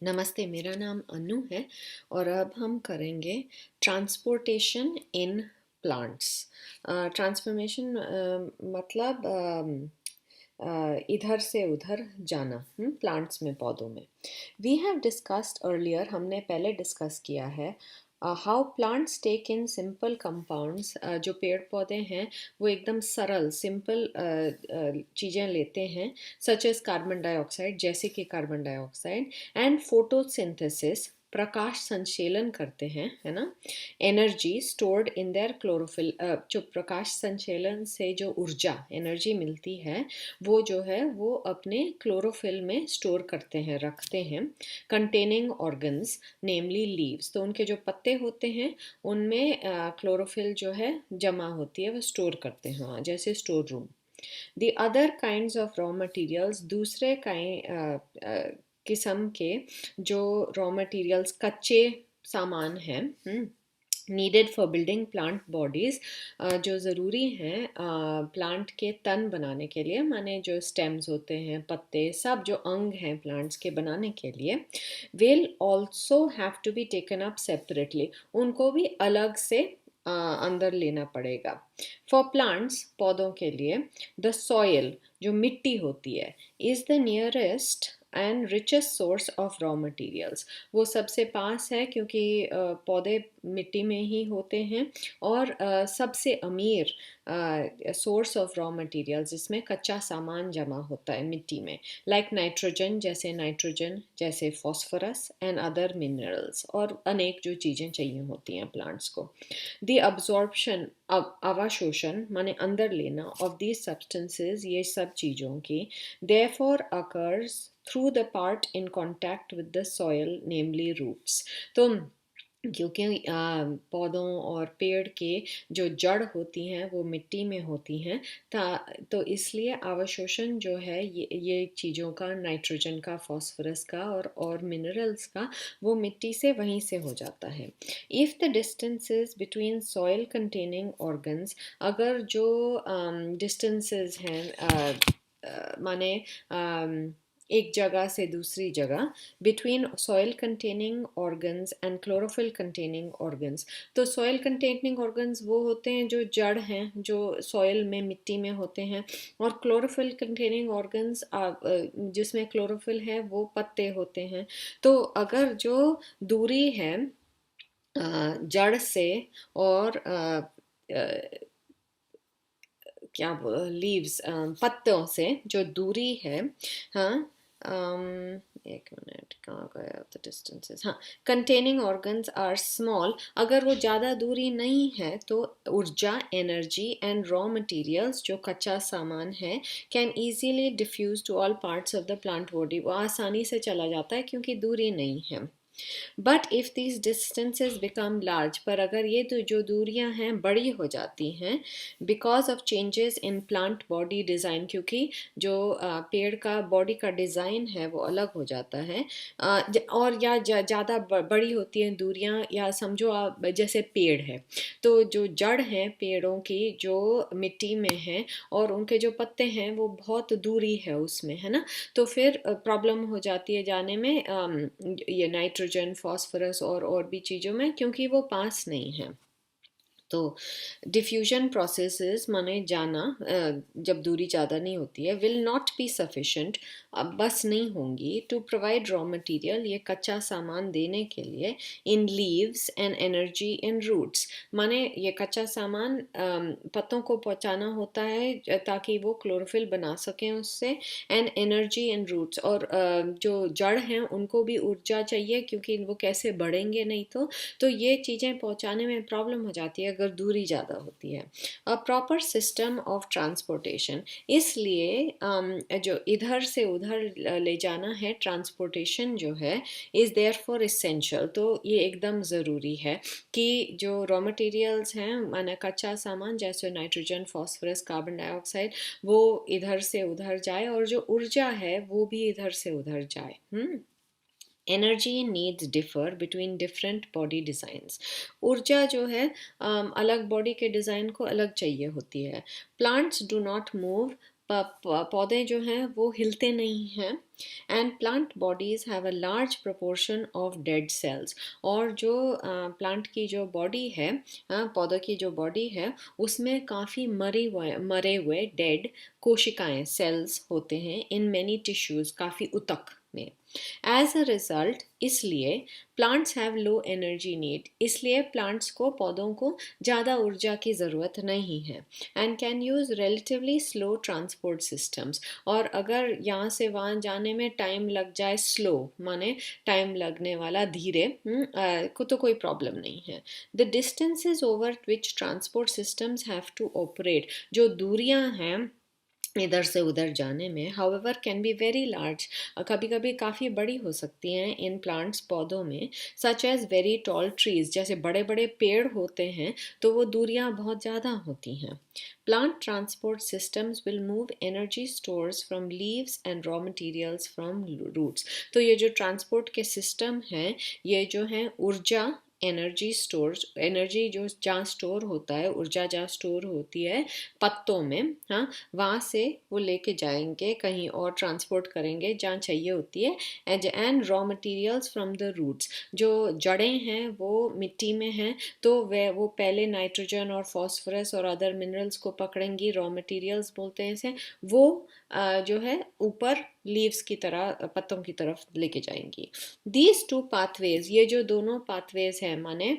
नमस्ते, मेरा नाम अनु है और अब हम करेंगे ट्रांसपोर्टेशन इन प्लांट्स। ट्रांसफॉर्मेशन मतलब इधर से उधर जाना प्लांट्स में, पौधों में। वी हैव डिस्कस्ड अर्लियर, हमने पहले डिस्कस किया है how plants take in simple compounds. जो पेड़ पौधे हैं वो एकदम सरल सिंपल चीज़ें लेते हैं, सच एज कार्बन डाइऑक्साइड, जैसे कि कार्बन डाइऑक्साइड, एंड फोटोसिंथेसिस, प्रकाश संश्लेषण करते हैं, है ना। Energy stored in their chlorophyll, जो प्रकाश संश्लेषण से जो ऊर्जा एनर्जी मिलती है वो जो है वो अपने क्लोरोफिल में स्टोर करते हैं, रखते हैं। कंटेनिंग ऑर्गन्स नेमली लीव्स, तो उनके जो पत्ते होते हैं उनमें क्लोरोफिल जो है जमा होती है, वो स्टोर करते हैं वहाँ, जैसे store room. The other kinds of raw materials, दूसरे किस्म के जो रॉ मटेरियल्स कच्चे सामान हैं needed for building plant bodies, जो ज़रूरी हैं प्लांट के तन बनाने के लिए, माने जो स्टेम्स होते हैं, पत्ते, सब जो अंग हैं प्लांट्स के बनाने के लिए, will also have to be taken up separately, उनको भी अलग से अंदर लेना पड़ेगा। फॉर प्लांट्स, पौधों के लिए, द सॉयल, जो मिट्टी होती है, is the nearest and richest source of raw materials, वो सबसे पास है क्योंकि पौधे मिट्टी में ही होते हैं, और सबसे अमीर सोर्स ऑफ रॉ मटेरियल्स जिसमें कच्चा सामान जमा होता है मिट्टी में, लाइक नाइट्रोजन, जैसे फॉस्फोरस एंड अदर मिनरल्स, और अनेक जो चीज़ें चाहिए होती हैं प्लांट्स को। द अब्जॉर्प्शन, अवशोषण माने अंदर लेना, ऑफ दीज सब्सटेंसेज, ये सब चीज़ों की, therefore occurs through the part in contact with the soil namely roots. तो क्योंकि पौधों और पेड़ के जो जड़ होती हैं वो मिट्टी में होती हैं, तो इसलिए अवशोषण जो है ये चीज़ों का, नाइट्रोजन का, फास्फोरस का और मिनरल्स का, वो मिट्टी से वहीं से हो जाता है। If the distances between soil containing organs, अगर जो डिस्टेंसेस हैं माने एक जगह से दूसरी जगह, between soil containing organs and chlorophyll containing organs, तो सॉइल कंटेनिंग ऑर्गन्स वो होते हैं जो जड़ हैं, जो सॉइल में, मिट्टी में होते हैं, और क्लोरोफिल कंटेनिंग ऑर्गन्स जिसमें क्लोरोफिल है वो पत्ते होते हैं। तो अगर जो दूरी है जड़ से और क्या लीव्स, पत्तों से जो दूरी है, हाँ, एक मिनट, कहाँ गया द डिस्टेंसेस, हाँ, कंटेनिंग ऑर्गन्स आर स्मॉल, अगर वो ज़्यादा दूरी नहीं है तो ऊर्जा, एनर्जी एंड रॉ मटेरियल्स, जो कच्चा सामान है, can easily diffuse to all parts of the plant body, वो आसानी से चला जाता है क्योंकि दूरी नहीं है। But if these distances become large, पर अगर ये तो जो दूरियां हैं बड़ी हो जाती हैं, because of changes in plant body design, क्योंकि जो पेड़ का बॉडी का डिज़ाइन है वो अलग हो जाता है, और या ज़्यादा बड़ी होती हैं दूरियां, या समझो आप जैसे पेड़ है, तो जो जड़ हैं पेड़ों की जो मिट्टी में है और उनके जो पत्ते हैं वो बहुत दूरी है उसमें, है ना, तो फिर प्रॉब्लम हो जाती है जाने में ये नाइट्रोजन, फास्फोरस और भी चीज़ों में, क्योंकि वो पास नहीं है। तो डिफ्यूजन प्रोसेसेस माने जाना, जब दूरी ज़्यादा नहीं होती है, विल नॉट बी सफिशेंट, अब बस नहीं होंगी, टू प्रोवाइड रॉ मटेरियल, ये कच्चा सामान देने के लिए, in leaves and energy in roots, माने ये कच्चा सामान पत्तों को पहुंचाना होता है ताकि वो क्लोरोफिल बना सकें उससे, एंड एनर्जी इन रूट्स, और जो जड़ हैं उनको भी ऊर्जा चाहिए क्योंकि वो कैसे बढ़ेंगे नहीं, तो ये चीज़ें पहुंचाने में प्रॉब्लम हो जाती है अगर दूरी ज़्यादा होती है। A proper system of transportation, इसलिए जो इधर से उधर ले जाना है, ट्रांसपोर्टेशन जो है, इज़ देयर फॉर इसेंशियल, तो ये एकदम ज़रूरी है कि जो रॉ मटेरियल्स हैं, माना कच्चा सामान जैसे नाइट्रोजन, फास्फोरस, कार्बन डाइऑक्साइड, वो इधर से उधर जाए, और जो ऊर्जा है वो भी इधर से उधर जाए। Energy needs differ between different body designs, ऊर्जा जो है अलग बॉडी के डिज़ाइन को अलग चाहिए होती है। प्लांट्स डू नॉट मूव पौधे जो हैं वो हिलते नहीं हैं, and plant bodies have a large proportion of dead cells, और जो प्लांट की जो बॉडी है, पौधों की जो बॉडी है, उसमें काफ़ी मरे हुए डेड कोशिकाएं, सेल्स होते हैं इन मैनी टिश्यूज, काफ़ी ऊतक में। एज अ रिजल्ट, इसलिए plants have low energy need, इसलिए प्लांट्स को, पौधों को ज़्यादा ऊर्जा की ज़रूरत नहीं है, and can use relatively slow transport systems, और अगर यहाँ से वहाँ जाने में टाइम लग जाए, स्लो माने टाइम लगने वाला, धीरे, को तो कोई प्रॉब्लम नहीं है। The distances over which transport systems have to operate, जो दूरियां हैं इधर से उधर जाने में, however can be very large, कभी कभी काफ़ी बड़ी हो सकती हैं इन प्लांट्स, पौधों में, such as very tall trees, जैसे बड़े बड़े पेड़ होते हैं तो वो दूरियां बहुत ज़्यादा होती हैं। Plant transport systems will move energy stores from leaves and raw materials from roots, तो ये जो ट्रांसपोर्ट के सिस्टम हैं, ये जो हैं ऊर्जा, एनर्जी स्टोर, एनर्जी जो जहाँ स्टोर होता है, ऊर्जा जहाँ स्टोर होती है पत्तों में, हाँ, वहाँ से वो लेके जाएंगे, कहीं और ट्रांसपोर्ट करेंगे जहाँ चाहिए होती है। And raw materials from the roots, जो जड़ें हैं वो मिट्टी में हैं, तो वो पहले नाइट्रोजन और फॉस्फोरस और अदर मिनरल्स को पकड़ेंगी, रॉ मटेरियल्स बोलते हैं इसे, वो जो है ऊपर लीव्स की तरह, पत्तों की तरफ लेके जाएंगी। दीज टू पाथवेज, ये जो दोनों पाथवेज हैं, माने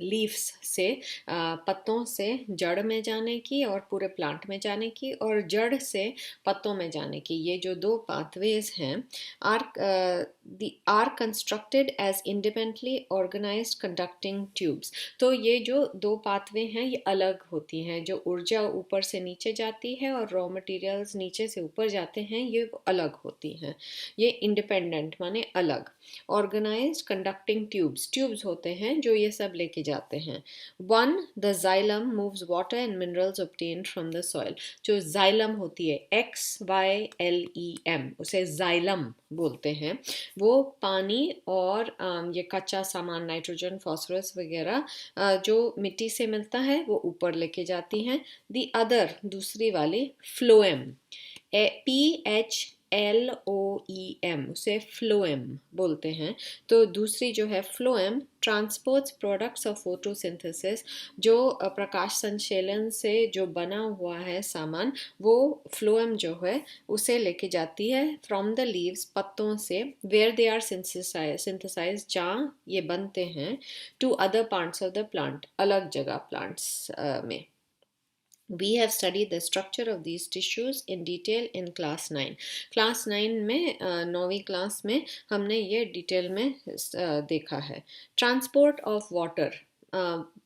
लीव्स से, पत्तों से जड़ में जाने की और पूरे प्लांट में जाने की, और जड़ से पत्तों में जाने की, ये जो दो पाथवेज हैं, are constructed as independently organised conducting tubes, तो ये जो दो पाथवे हैं ये अलग होती हैं, जो ऊर्जा ऊपर से नीचे जाती है और रॉ मटेरियल्स नीचे से ऊपर जाते हैं, ये अलग होती हैं, ये इंडिपेंडेंट माने अलग। ऑर्गेनाइज्ड कंडक्टिंग ट्यूब्स, ट्यूब्स होते हैं जो ये सब लेके जाते हैं। One, the xylem moves water and minerals obtained from the soil, जो जाइलम होती है, XYLEM, उसे जाइलम बोलते हैं, वो पानी और ये कच्चा सामान, नाइट्रोजन, फॉस्फोरस वगैरह, जो मिट्टी से मिलता है वो ऊपर लेके जाती हैं। दी अदर, दूसरी वाली, फ्लोएम, PHLOEM, उसे फ्लोएम बोलते हैं, तो दूसरी जो है phloem transports products of photosynthesis, जो प्रकाश संश्लेषण से जो बना हुआ है सामान, वो फ्लोएम जो है उसे लेके जाती है फ्रॉम द लीव्स, पत्तों से, वेयर दे आर सिंथेसाइज, जहाँ ये बनते हैं, to other parts of the plant, अलग जगह प्लांट्स में। We have studied the structure of these tissues in detail in class 9. Class 9 में, 9वीं क्लास में हमने ये डिटेल में देखा है। ट्रांसपोर्ट ऑफ वाटर,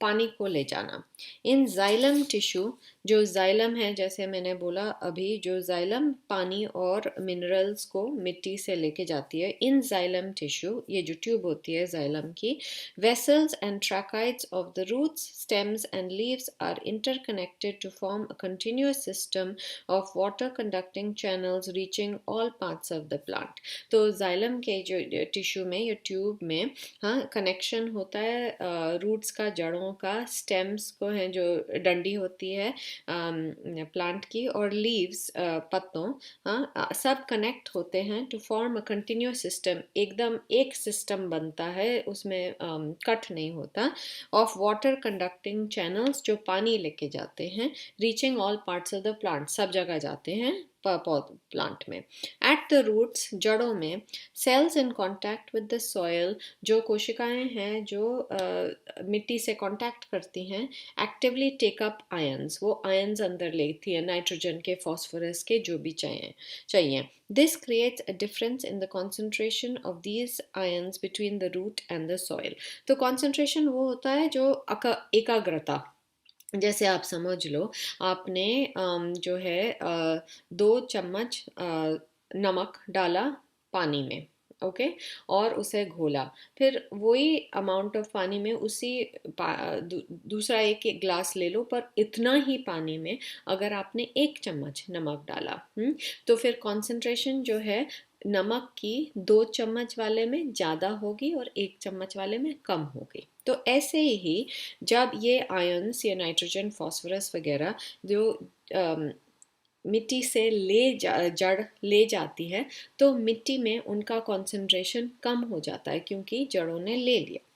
पानी को ले जाना। इन जाइलम टिश्यू, जो जाइलम है, जैसे मैंने बोला अभी, जो जाइलम पानी और मिनरल्स को मिट्टी से लेके जाती है, इन जाइलम टिश्यू, ये जो ट्यूब होती है जाइलम की, vessels and tracheids of the roots, stems and leaves are interconnected to form a continuous system of water conducting channels reaching all parts of the plant. तो जाइलम के जो tissue में, ये ट्यूब में, हाँ, कनेक्शन होता है रूट्स का, जड़ों का, स्टेम्स को है जो डंडी होती है प्लांट की, और लीव्स, पत्तों, हाँ, सब कनेक्ट होते हैं to form a continuous system, एकदम एक सिस्टम बनता है, उसमें कट नहीं होता, ऑफ वाटर कंडक्टिंग चैनल्स, जो पानी लेके जाते हैं, reaching all parts of the plant, सब जगह जाते हैं प्लांट में। एट द रूट्स, जड़ों में, cells in contact with the soil, जो कोशिकाएं हैं जो मिट्टी से कॉन्टैक्ट करती हैं, एक्टिवली टेक अप आयंस, वो आयंस अंदर लेती है, नाइट्रोजन के, फॉस्फोरस के, जो भी चाहिए। This creates a difference in the concentration of these ions between the root and the soil. तो concentration वो होता है जो एकाग्रता, जैसे आप समझ लो, आपने जो है 2 चम्मच नमक डाला पानी में, ओके, और उसे घोला, फिर वही अमाउंट ऑफ पानी में उसी दूसरा एक ग्लास ले लो, पर इतना ही पानी में अगर आपने 1 चम्मच नमक डाला, तो फिर कॉन्सेंट्रेशन जो है नमक की 2 चम्मच वाले में ज़्यादा होगी और 1 चम्मच वाले में कम होगी। तो तो ऐसे ही जब ये आयंस या नाइट्रोजन फॉस्फोरस वगैरह जो मिट्टी से जड़ ले जाती है तो मिट्टी में उनका कंसंट्रेशन कम हो जाता है क्योंकि जड़ों ने ले लिया।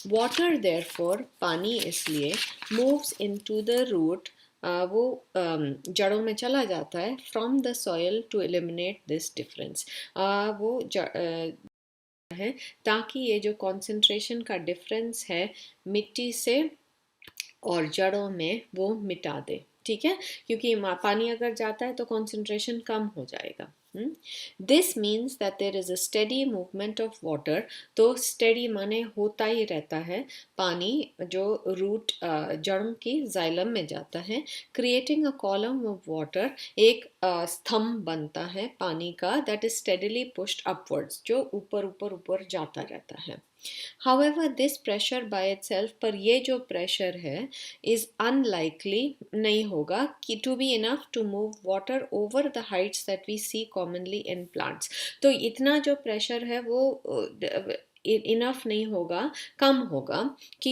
वाटर देयरफॉर पानी इसलिए मूव्स इनटू द रूट वो जड़ों में चला जाता है from the soil to eliminate this difference. वो है ताकि ये जो कंसंट्रेशन का डिफरेंस है मिट्टी से और जड़ों में वो मिटा दे। ठीक है, क्योंकि पानी अगर जाता है तो कंसंट्रेशन कम हो जाएगा। This means that there is a steady movement of water. तो स्टेडी माने होता ही रहता है पानी जो रूट जड़ों की जाइलम में जाता है, creating a column of water, एक स्तंभ बनता है पानी का, that is steadily pushed upwards, जो ऊपर ऊपर ऊपर जाता रहता है। However, this pressure by itself, पर ये जो pressure है is unlikely, नहीं होगा कि to be enough to move water over the heights that we see commonly in plants। तो इतना जो pressure है वो इनफ नहीं होगा, कम होगा कि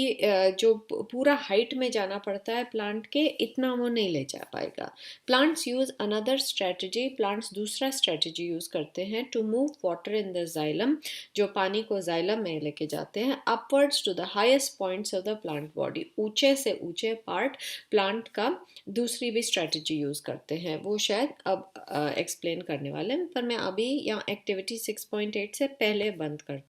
जो पूरा हाइट में जाना पड़ता है प्लांट के, इतना वो नहीं ले जा पाएगा। Plants use another strategy, plants दूसरा स्ट्रेटजी यूज करते हैं to move water in the xylem, जो पानी को जाइलम में लेके जाते हैं, upwards to the highest points of the plant body, ऊंचे से ऊंचे पार्ट प्लांट का दूसरी भी स्ट्रेटजी यूज करते हैं, वो शायद अब एक्सप्लेन करने वाले हैं, पर मैं अभी यहाँ एक्टिविटी 6.8 से पहले बंद कर